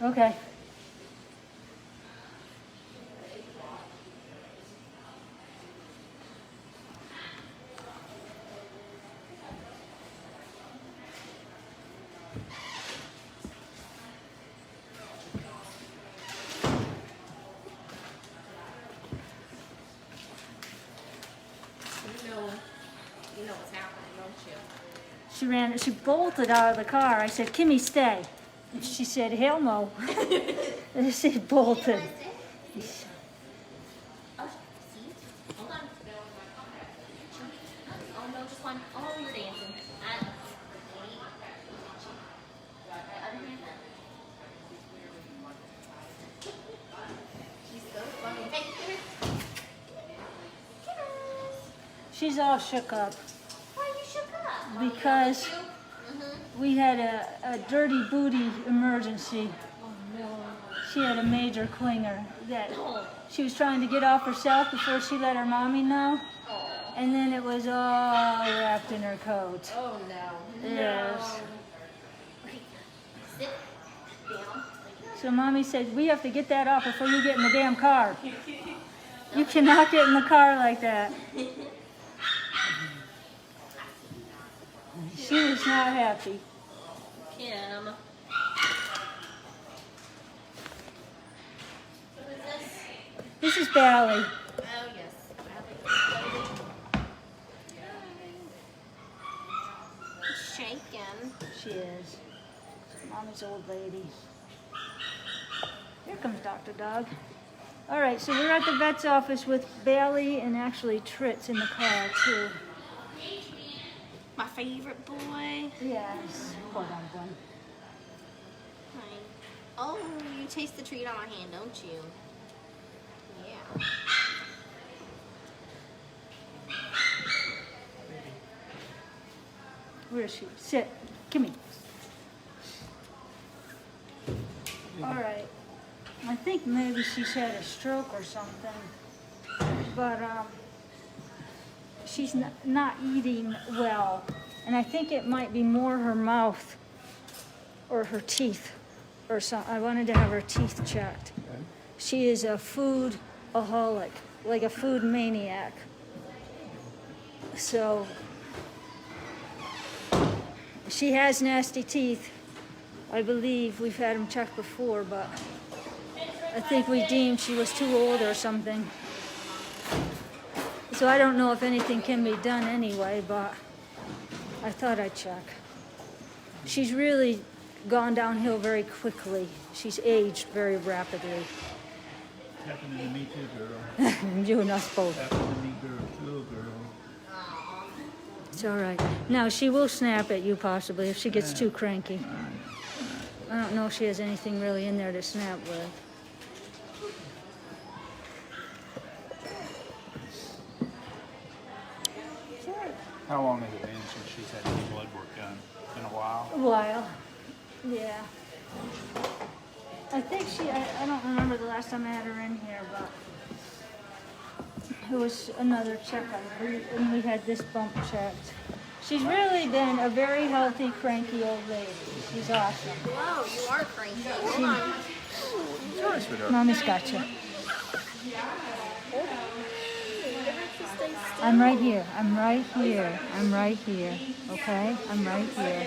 Okay. You know what's happening, don't you? She bolted out of the car. I said, Kimmy, stay. And she said, hell no. And she bolted. Oh, see? Hold on. Oh, no, just one. Oh, you're dancing. She's so funny. Hey, She's all shook up why you shook up? because we had a dirty booty emergency. Oh, no. She had a major clinger that Oh. she was trying to get off herself before she let her mommy know. Oh. And then it was all wrapped in her coat. Oh, no. Yes. Okay, sit down. So mommy said, we have to get that off before you get in the damn car. You cannot get in the car like that. She was not happy. Kim. What is this? This is Bally. Oh, yes. Shaken. She is. Mommy's old lady. Here comes Dr. Dog. All right, so we're at the vet's office with Bailey and actually Tritz in the car too. My favorite boy. Yes. Hold on, one. Hi. Oh, you taste the treat on my hand, don't you? Yeah. Where is she? Sit. Gimme. All right. I think maybe she's had a stroke or something, but she's not eating well, and I think it might be more her mouth or her teeth or something. I wanted to have her teeth checked. Okay. She is a food-aholic, like a food maniac. So she has nasty teeth. I believe we've had them checked before, but I think we deemed she was too old or something. So I don't know if anything can be done anyway, but I thought I'd check. She's really gone downhill very quickly. She's aged very rapidly. Happened to me too, girl. You and us both. Happened to me, girl, too, girl. It's all right. Now, she will snap at you possibly if she gets too cranky. I don't know if she has anything really in there to snap with. How long has it been since she's had any blood work done? Been a while? A while. Yeah. I think I don't remember the last time I had her in here, but it was another checkup. And we had this bump checked. She's really been a very healthy, cranky old lady. She's awesome. Whoa, you are cranky. Hold on. Sorry, sweetheart. Mommy's got you. I'm right here. I'm right here. I'm right here. Okay? I'm right here.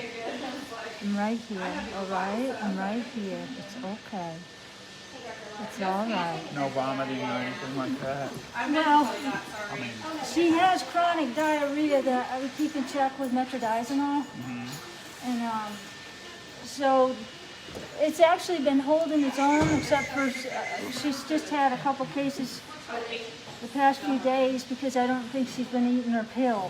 I'm right here. All right? I'm right here. It's okay. It's all right. No vomiting or anything like that? Well, I mean, she has chronic diarrhea that I would keep in check with metronidazole. And so it's actually been holding its own, except for she's just had a couple cases the past few days because I don't think she's been eating her pill.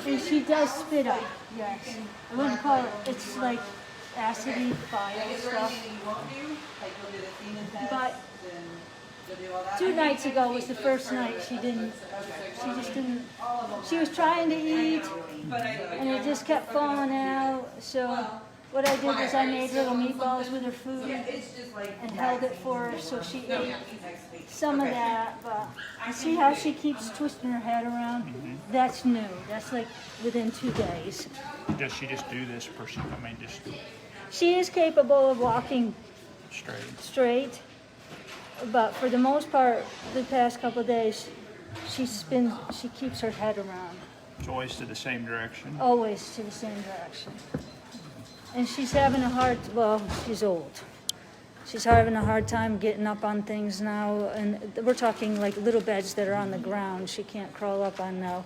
And she does spit up, yes. I wouldn't call it, it's like acidy bile stuff. But 2 nights ago was the first night she just didn't, she was trying to eat and it just kept falling out. So what I did was I made little meatballs with her food It's just like. and held it for her so she ate some of that. But you see how she keeps twisting her head around? That's new. That's like within 2 days. Does she just do this person? I mean, just She is capable of walking straight. straight, but for the most part, the past couple of days, she keeps her head around, It's always to the same direction. always to the same direction. And she's having a hard, well, she's old. She's having a hard time getting up on things now, and we're talking like little beds that are on the ground. She can't crawl up on now,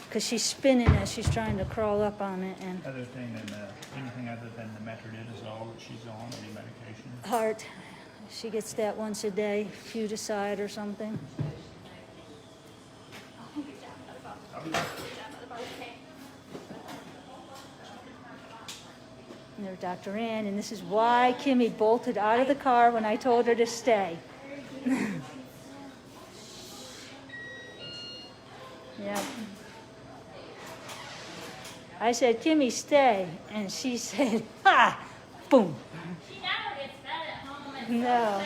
because she's spinning as she's trying to crawl up on it, and Other thing than anything other than the metronidazole that she's on, any medication? heart. She gets that once a day, Futicide or something. And there's Dr. Ann, and this is why Kimmy bolted out of the car when I told her to stay. Yeah. I said, Kimmy, stay. And she said, ha! Boom. She never gets fed at home and No.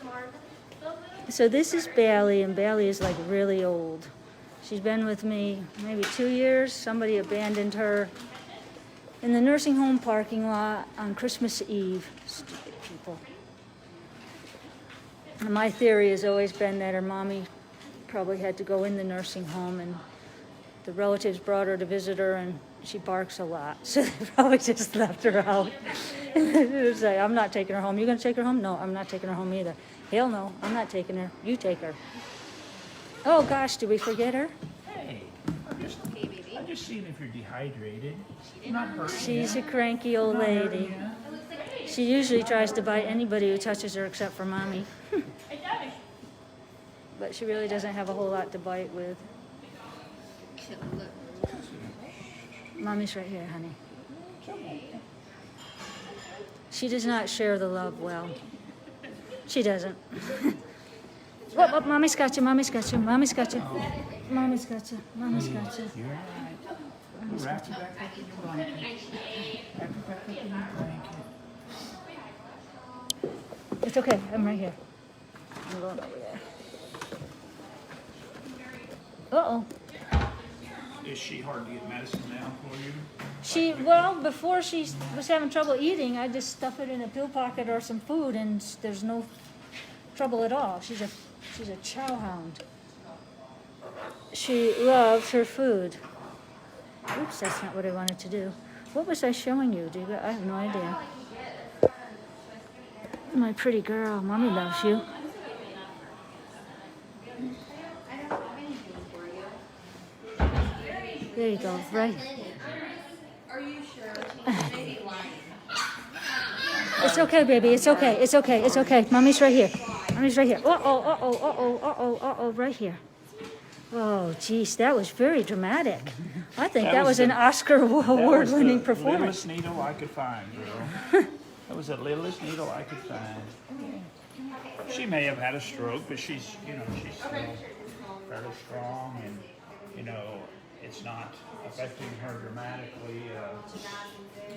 Marvin. So this is Bailey, and Bailey is like really old. She's been with me maybe 2 years. Somebody abandoned her in the nursing home parking lot on Christmas Eve. Stupid people. And my theory has always been that her mommy probably had to go in the nursing home, and the relatives brought her to visit her, and she barks a lot. So they probably just left her out. It was like, I'm not taking her home. You gonna take her home? No, I'm not taking her home either. Hell no, I'm not taking her. You take her. Oh gosh, did we forget her? Hey, Hey, baby. I'm just seeing if you're dehydrated. Not hurting. She's a cranky old lady. She usually tries to bite anybody who touches her except for mommy. But she really doesn't have a whole lot to bite with. Mommy's right here, honey. She does not share the love well. She doesn't. Whoop, whoop, mommy's got you, mommy's got you, mommy's got you. Mommy's got you, mommy's got you. You're all right. Wrap you back up in your blanket. Wrap you back up in your blanket. It's okay, I'm right here. I'm going over there. Uh-oh. Is she hard to get medicine now for you? Well, before she was having trouble eating, I just stuff it in a pill pocket or some food, and there's no trouble at all. She's a chow hound. She loves her food. Oops, that's not what I wanted to do. What was I showing you? I have no idea. My pretty girl, mommy loves you. There you go, right. Are you sure? Maybe lying. It's okay, baby. It's okay. It's okay. It's okay. Mommy's right here. Mommy's right here. Uh-oh, right here. Oh, geez, that was very dramatic. I think that was an Oscar award-winning performance. That was the littlest needle I could find, girl. That was the littlest needle I could find. She may have had a stroke, but she's still fairly strong, and, it's not affecting her dramatically.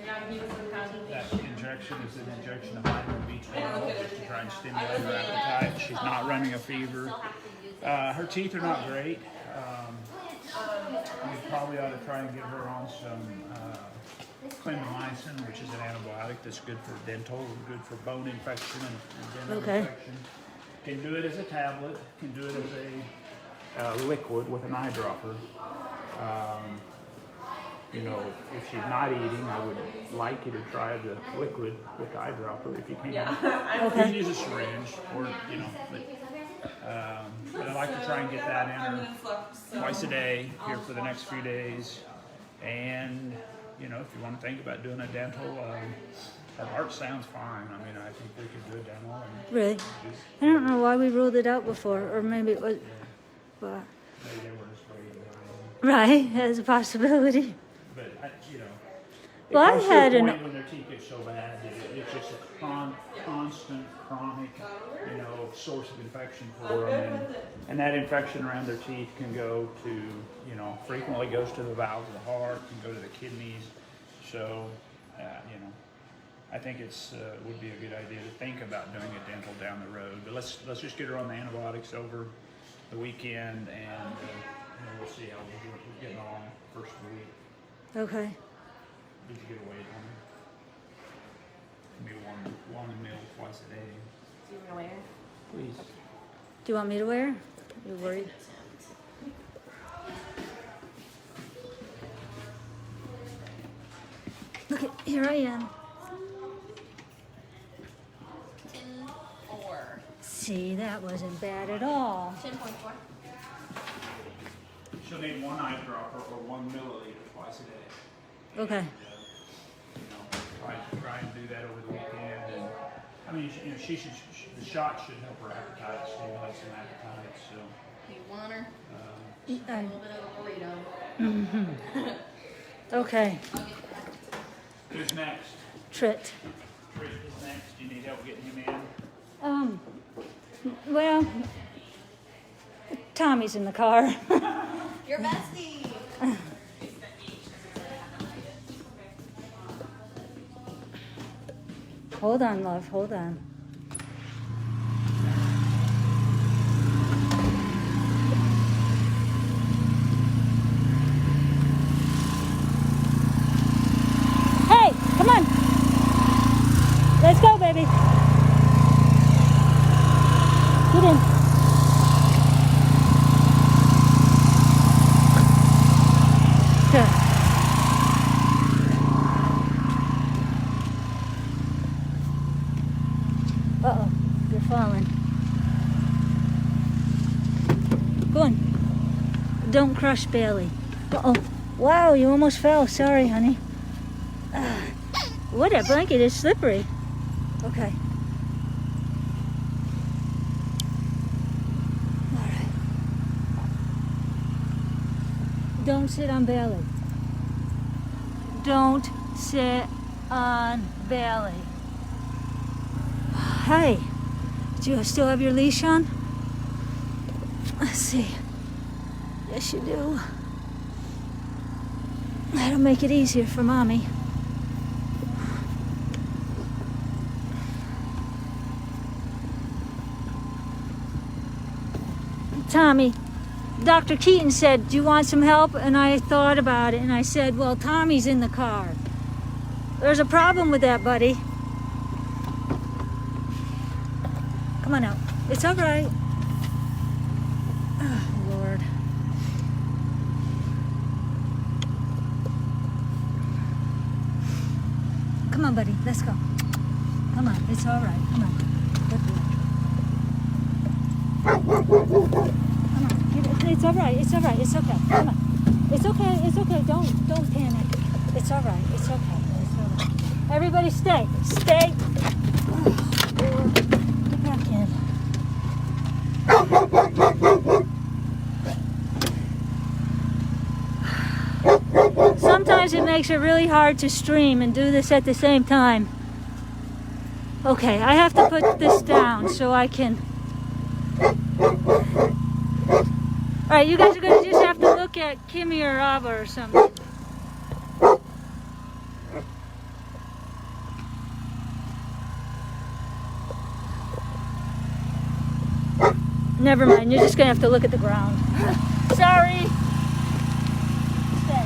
That injection is an injection of vitamin B12 just to try and stimulate her appetite. She's not running a fever. Her teeth are not great. We probably ought to try and get her on some clindamycin, which is an antibiotic that's good for dental and good for bone infection and dental infection. Can do it as a tablet. Can do it as a liquid with an eyedropper. If she's not eating, I would like you to try the liquid with the eyedropper if you can. You can use a syringe, or but I like to try and get that in her twice a day here for the next few days. And if you want to think about doing a dental, her heart sounds fine. I mean, I think we could do a dental. And Really? I don't know why we ruled it out before, or maybe it was. But, maybe they were just waiting. right, as a possibility. But Well, I had an an. when their teeth get so bad that it's just a constant, chronic, you know, source of infection for them. And that infection around their teeth can go to, you know, frequently goes to the valves of the heart, can go to the kidneys. So, you know, I think it's would be a good idea to think about doing a dental down the road. But let's just get her on the antibiotics over the weekend, and you know, we'll see how we're getting on first of the week. Okay. Did you get a weight on her? Maybe one meal twice a day. Do you want to wear? Please. Do you want me to wear? You're worried? Look at, here I am. 10.4. See, that wasn't bad at all. 10.4. She'll need one eye dropper or 1 milliliter twice a day. Okay. You know, try and do that over the weekend. And I mean, you know, the shot should help her appetite, stimulate some appetite. So. You want her? Um, A little bit of a burrito. Okay. Who's next? Trit. Trish is next. Do you need help getting him in? Well, Tommy's in the car. Your bestie. Hold on, love, hold on. Hey, come on. Let's go, baby. Get in. Good. Uh-oh, you're falling. Go on. Don't crush Bailey. Uh-oh. Wow, you almost fell. Sorry, honey. What, that blanket is slippery. Okay. All right. Don't sit on Bailey. Don't sit on Bailey. Hey, do you still have your leash on? Let's see. Yes, you do. That'll make it easier for Mommy. Tommy, Dr. Keaton said, do you want some help? And I thought about it, and I said, well, Tommy's in the car. There's a problem with that, buddy. Come on out. It's all right. Oh, Lord. Come on, buddy. Let's go. Come on. It's all right. Come on. Good boy. Come on. It's all right. It's all right. It's okay. Come on. It's okay. It's okay. Don't panic. It's all right. It's okay. It's all right. Everybody stay. Stay. Oh, Lord. Get back in. Sometimes it makes it really hard to stream and do this at the same time. Okay, I have to put this down so I can... Alright, you guys are going to just have to look at Kimmy or Abba or something. Never mind, you're just going to have to look at the ground. Sorry. Stay.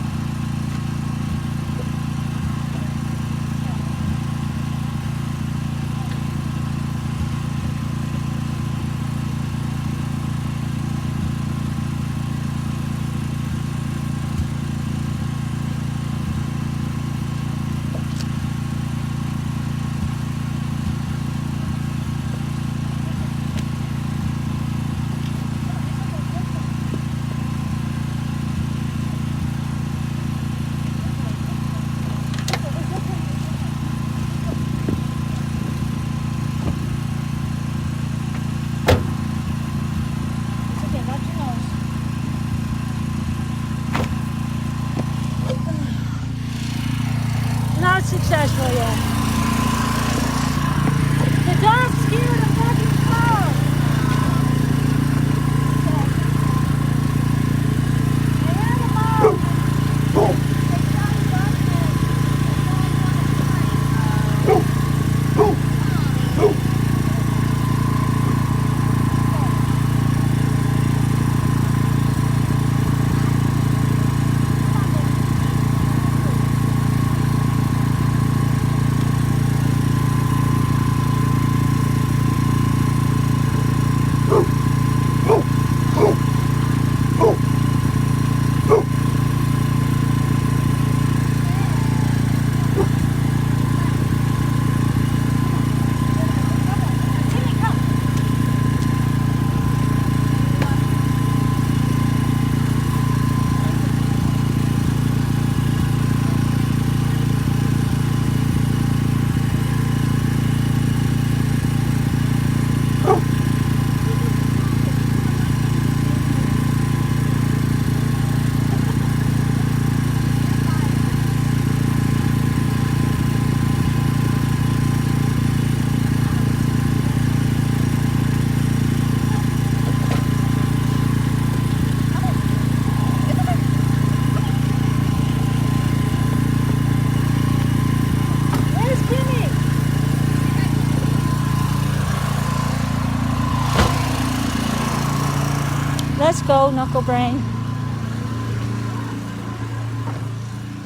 go, Knuckle Brain.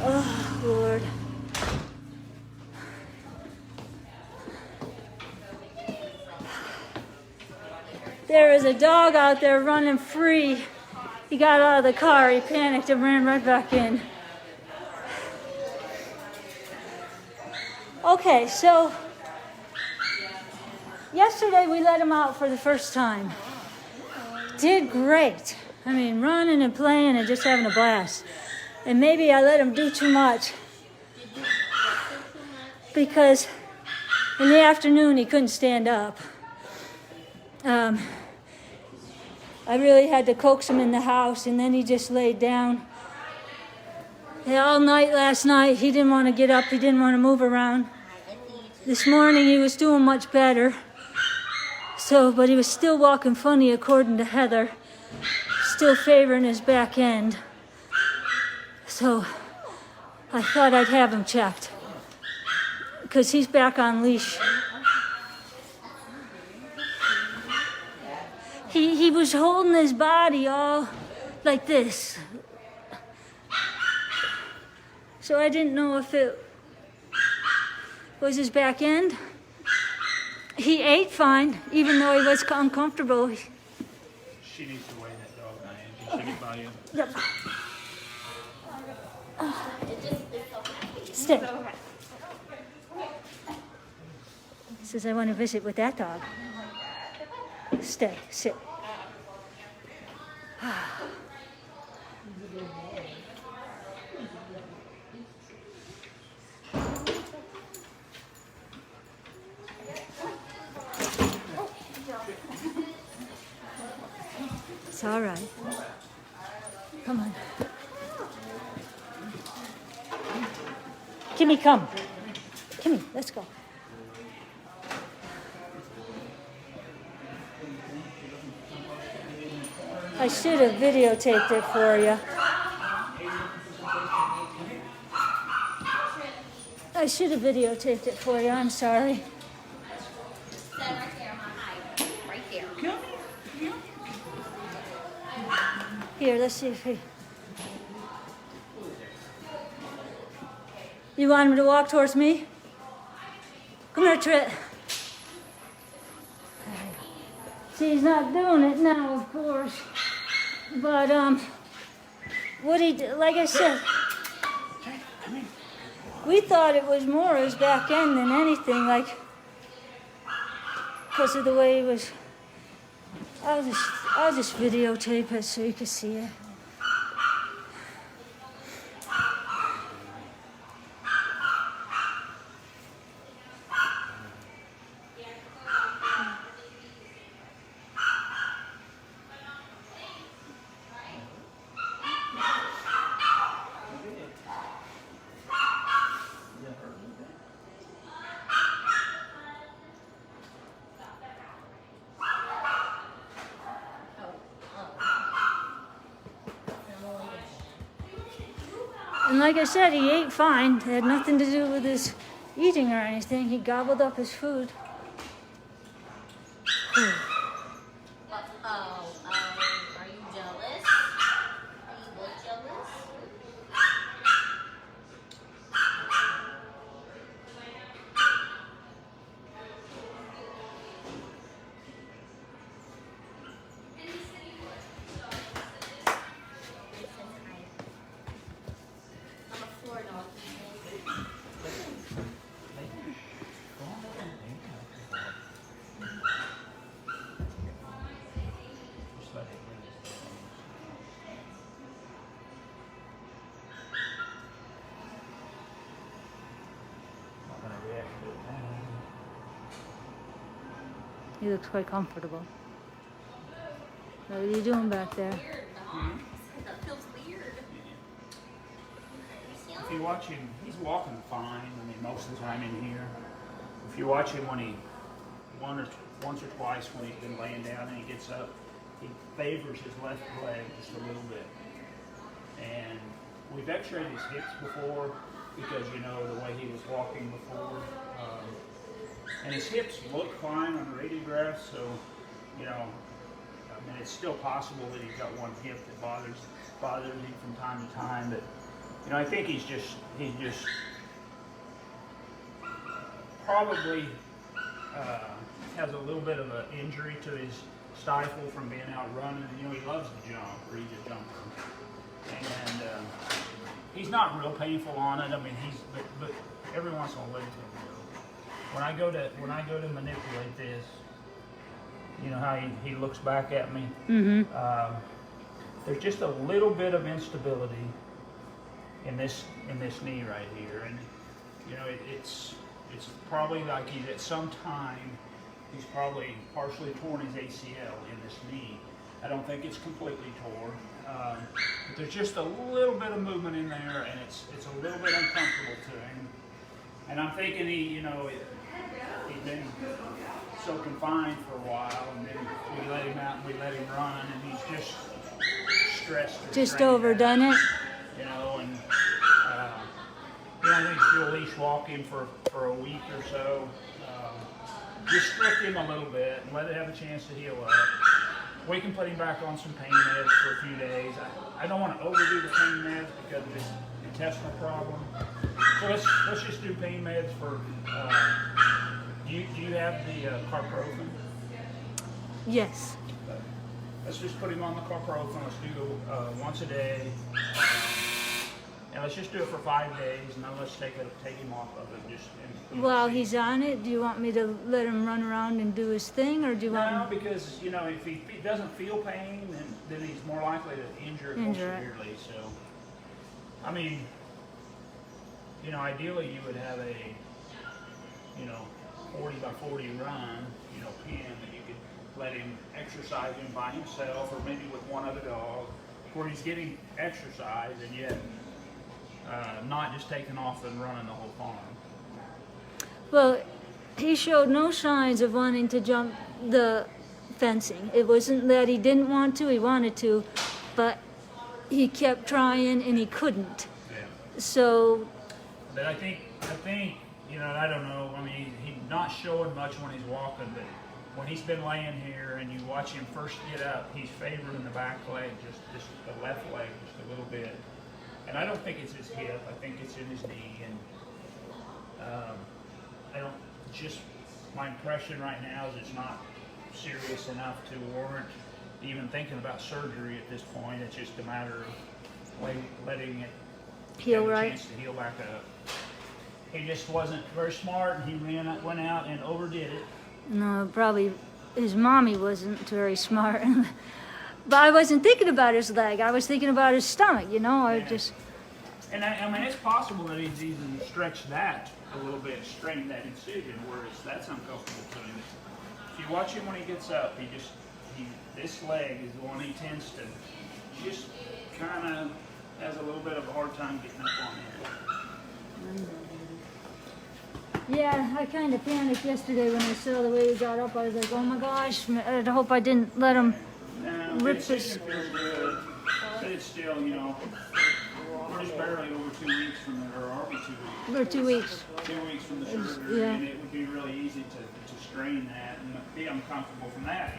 Oh, Lord. There is a dog out there running free. He got out of the car, he panicked and ran right back in. Okay, so yesterday we let him out for the first time. Did great. I mean, running and playing and just having a blast. And maybe I let him do too much because in the afternoon he couldn't stand up. I really had to coax him in the house, and then he just laid down. Yeah, all night last night, he didn't want to get up, he didn't want to move around. This morning he was doing much better. But he was still walking funny according to Heather, still favoring his back end. So I thought I'd have him checked because he's back on leash. He was holding his body all like this. So I didn't know if it was his back end. He ate fine, even though he was uncomfortable. She needs to weigh that dog, Diane. Can she get by you? Yep. Stay. Says I want to visit with that dog. Stay. Sit. It's all right. Come on. Kimmy, come. Kimmy, let's go. I should have videotaped it for you. I should have videotaped it for you. I'm sorry. Stand right there, my height. Right there. Here, let's see if he... You want him to walk towards me? Come here, Trit. See, he's not doing it now, of course. But, what he did, like I said, we thought it was more his back end than anything, like, because of the way he was. I'll just videotape it so you can see it. And like I said, he ate fine. It had nothing to do with his eating or anything. He gobbled up his food. Are you jealous? Are you both jealous? I'm a floor dog. He looks quite comfortable. What are you doing back there? That feels weird. If you watch him, he's walking fine. I mean, most of the time in here. If you watch him when he once or twice when he's been laying down and he gets up, he favors his left leg just a little bit. And we've x-rayed his hips before because you know the way he was walking before. And his hips look fine on the radiograph, so you know I mean, it's still possible that he's got one hip that bothers him from time to time. But you know, I think he's just probably has a little bit of an injury to his stifle from being out running. You know, he loves to jump, or he's a jumper, and he's not real painful on it. I mean, but every once in a while, when I go to manipulate this, you know how he looks back at me. There's just a little bit of instability in this knee right here, and you know it's probably like he's at some time he's probably partially torn his ACL in this knee. I don't think it's completely torn, but there's just a little bit of movement in there, and it's a little bit uncomfortable to him. And I'm thinking he's been so confined for a while, and then we let him out and we let him run, and he's just stressed. Just overdone it. You know, and I think still leash walk him for a week or so. Restrict him a little bit and let it have a chance to heal up. We can put him back on some pain meds for a few days. I don't want to overdo the pain meds because of this intestinal problem. So let's just do pain meds for. Do you have the carprofen? Yes. Let's just put him on the carprofen. Let's do once a day. And let's just do it for 5 days, and then let's take him off of it. While he's on it, do you want me to let him run around and do his thing, or do you want? No, because you know if he doesn't feel pain, then he's more likely to injure it more severely. So, I mean, you know, ideally you would have a 40 by 40 run, pen that you could let him exercise in by himself, or maybe with one other dog, where he's getting exercise and yet not just taking off and running the whole farm. Well, he showed no signs of wanting to jump the fencing. It wasn't that he didn't want to, he wanted to, but he kept trying and he couldn't. Yeah. So. But I think, I don't know, I mean, he's not showing much when he's walking, but when he's been laying here and you watch him first get up, he's favoring the back leg, just the left leg, just a little bit. And I don't think it's his hip, I think it's in his knee, and my impression right now is it's not serious enough to warrant even thinking about surgery at this point. It's just a matter of letting it Heal have a right. chance to heal back up. He just wasn't very smart, and he went out and overdid it. No, probably his mommy wasn't very smart. But I wasn't thinking about his leg. I was thinking about his stomach, I just. And I mean, it's possible that he's even stretched that a little bit, straightened that incision where that's uncomfortable to him. If you watch him when he gets up, this leg is the one he tends to just kind of has a little bit of a hard time getting up on it. Yeah, I kind of panicked yesterday when I saw the way he got up. I was like, oh my gosh, I hope I didn't let him rip It his. feels good, but it's still, we're just barely over 2 weeks from it, or are we 2 weeks? For 2 weeks. 2 weeks from the surgery, Yeah. and it would be really easy to strain that and be uncomfortable from that.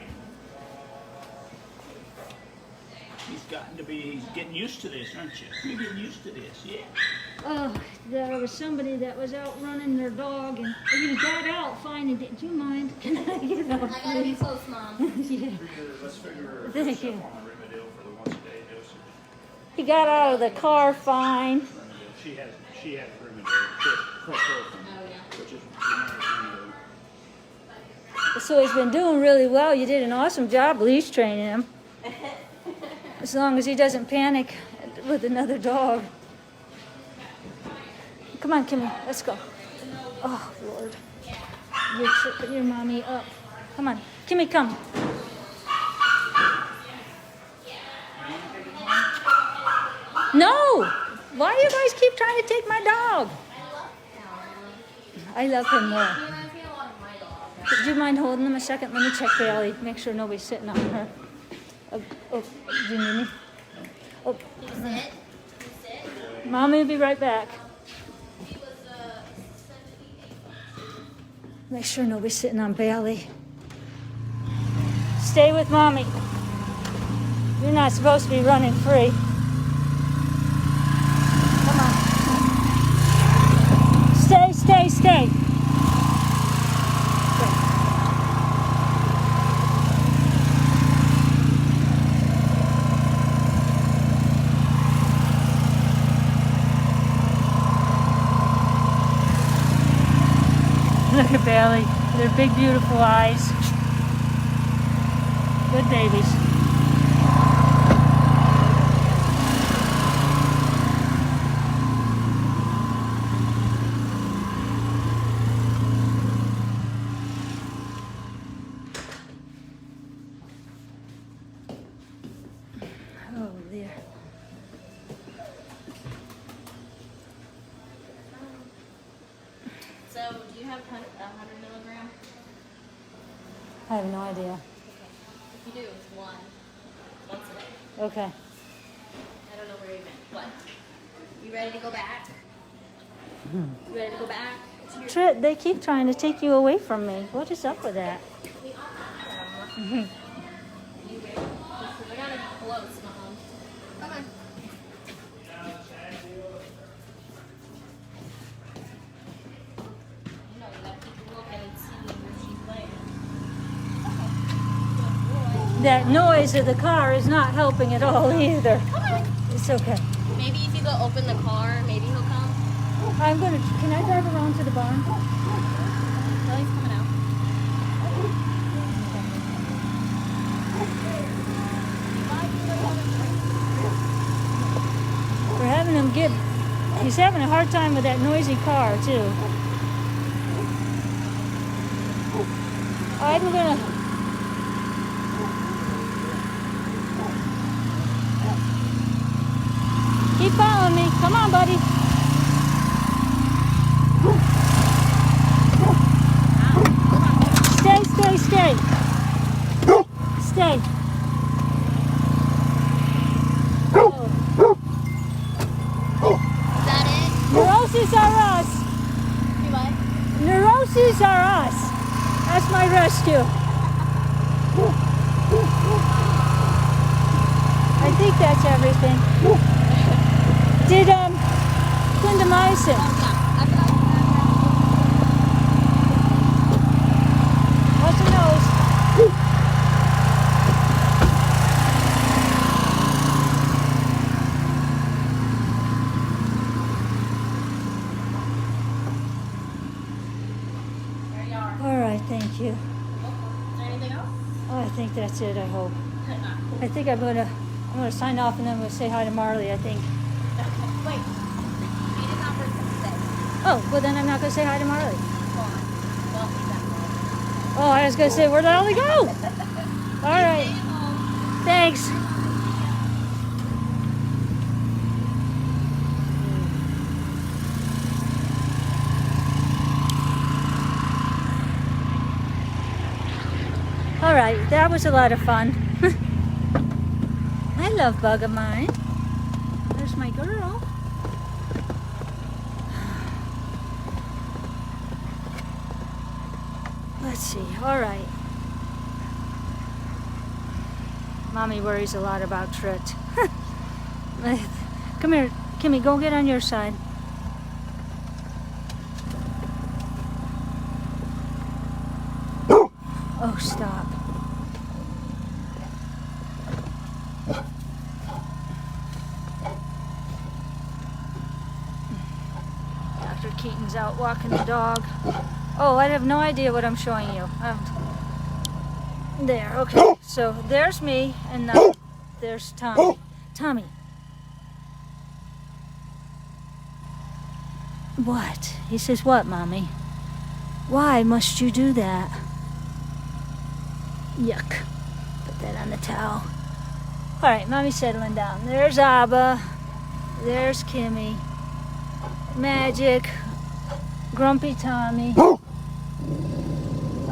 He's getting used to this, aren't you? You're getting used to this, yeah. Oh, there was somebody that was out running their dog, and he got out fine. And did you mind? Can I get out? I gotta be close, Mom. Yeah. Let's figure Thank you. on the Rimadyl for the once-a-day dosage. He got out of the car fine. She has Rimadyl, which is generic Rimadyl. So he's been doing really well. You did an awesome job leash training him. As long as he doesn't panic with another dog. Come on, Kimmy, let's go. Oh, Lord. You're tripping your mommy up. Come on. Kimmy, come. No! Why do you guys keep trying to take my dog? I love him more. Reminds me a lot of my dog. Would you mind holding him a second? Let me check Bailey. Make sure nobody's sitting on her. Do you need me? Oh, You sit. You sit. Mommy will be right back. He was 78. Make sure nobody's sitting on Bailey. Stay with Mommy. You're not supposed to be running free. Come on. Stay, stay, stay. Look at Bailey. Their big, beautiful eyes. Good babies. Oh, there. So, do you have 100 milligram? I have no idea. If you do, it's once a day. Okay. I don't know where you went, but you ready to go back? You ready to go back to your... Trit, they keep trying to take you away from me. What is up with that? We all have them. You ready? We gotta be close, Mom. Come on. You know, you gotta keep looking and seeing where she's laying. That noise of the car is not helping at all either. Come on. It's okay. Maybe if you go open the car, maybe he'll come. Can I drive around to the barn? Well, he's coming out. We're having him he's having a hard time with that noisy car too. I'm gonna, keep following me. Come on, buddy. Stay, stay, stay. Stay. Is that it? Neuroses are us. You what? Neuroses are us. That's my rescue. I think that's everything. Did clindamycin. Oh, yeah. What's the nose? There you are. All right, thank you. Is there anything else? Oh, I think that's it. I hope. I think I'm gonna sign off and then we'll say hi to Marley. I think. Wait. You did not bring something. Oh, well then I'm not gonna say hi to Marley. Go on. Well, he's back. Oh, I was gonna say where the hell did he go? All right. Stay home. Thanks. All right, that was a lot of fun. I love Bug of Mine. There's my girl. Let's see. All right. Mommy worries a lot about Trit. Come here, Kimmy, go get on your side. Oh, stop. Dr. Keaton's out walking the dog. Oh, I have no idea what I'm showing you. There, okay. So there's me, and now there's Tommy. Tommy. What? He says, what, Mommy? Why must you do that? Yuck. Put that on the towel. All right, Mommy's settling down. There's Abba. There's Kimmy. Magic. Grumpy Tommy. Oh,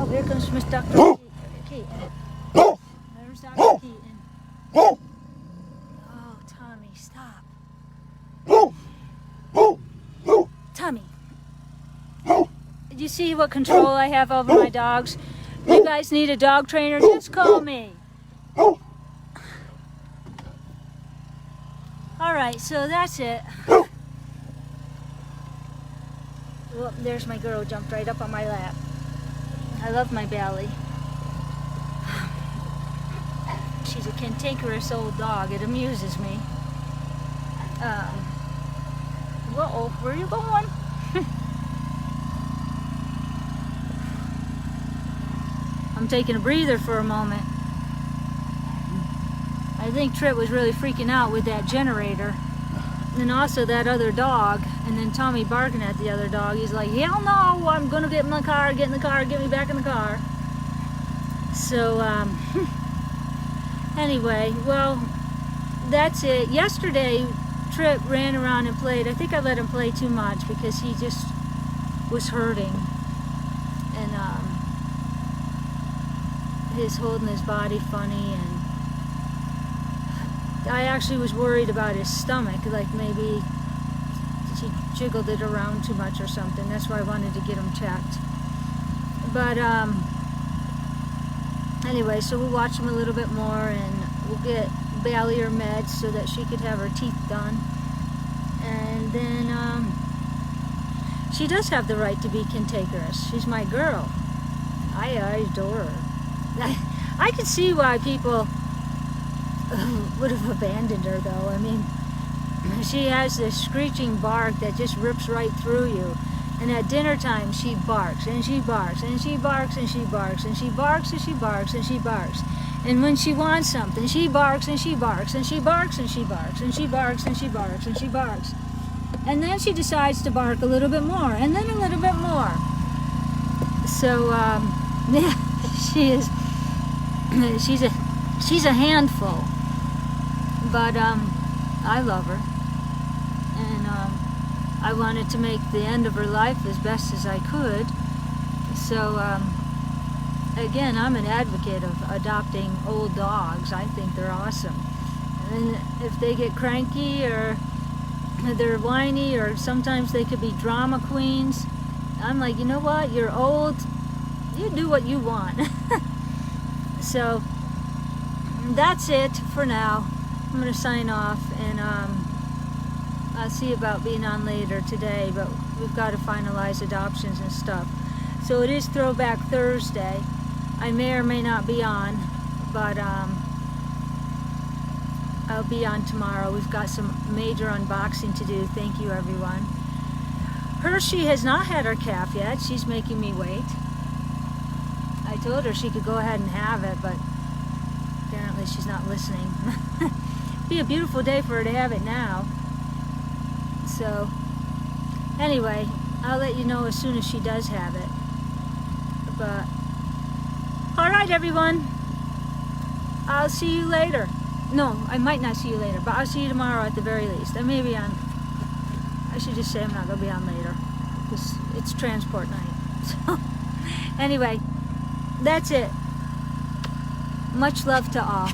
here comes Miss Dr. Keaton. There's Dr. Keaton. Oh, Tommy, stop. Tommy. Do you see what control I have over my dogs? If you guys need a dog trainer, just call me. All right, so that's it. Well, there's my girl, jumped right up on my lap. I love my Bally. She's a cantankerous old dog. It amuses me. Whoa, where are you going? I'm taking a breather for a moment. I think Trip was really freaking out with that generator. And also that other dog. And then Tommy barking at the other dog. He's like, hell no, I'm gonna get in the car, get me back in the car. So, anyway, well, that's it. Yesterday, Trip ran around and played. I think I let him play too much because he just was hurting. And, he's holding his body funny, and I actually was worried about his stomach, like maybe he jiggled it around too much or something. That's why I wanted to get him checked. But anyway, so we'll watch him a little bit more, and we'll get Bally her meds so that she could have her teeth done. And then she does have the right to be cantankerous. She's my girl. I adore her. I could see why people would have abandoned her, though. I mean, she has this screeching bark that just rips right through you. And at dinner time, she barks and she barks and she barks and she barks and she barks and she barks and she barks. And when she wants something, she barks and she barks and she barks and she barks and she barks and she barks and she barks. And then she decides to bark a little bit more, and then a little bit more. So yeah, she's a handful. But I love her, and I wanted to make the end of her life as best as I could. So again, I'm an advocate of adopting old dogs. I think they're awesome. And if they get cranky or they're whiny, or sometimes they could be drama queens, I'm like, you know what? You're old. You do what you want. So that's it for now. I'm going to sign off, and I'll see about being on later today, but we've got to finalize adoptions and stuff. So it is Throwback Thursday. I may or may not be on, but I'll be on tomorrow. We've got some major unboxing to do. Thank you, everyone. Hershey has not had her calf yet. She's making me wait. I told her she could go ahead and have it, but apparently she's not listening. Be a beautiful day for her to have it now. So anyway, I'll let you know as soon as she does have it. But all right, everyone, I'll see you later. No, I might not see you later, but I'll see you tomorrow at the very least. I may be on, I should just say I'm not going to be on later because it's transport night. So anyway, that's it. Much love to all.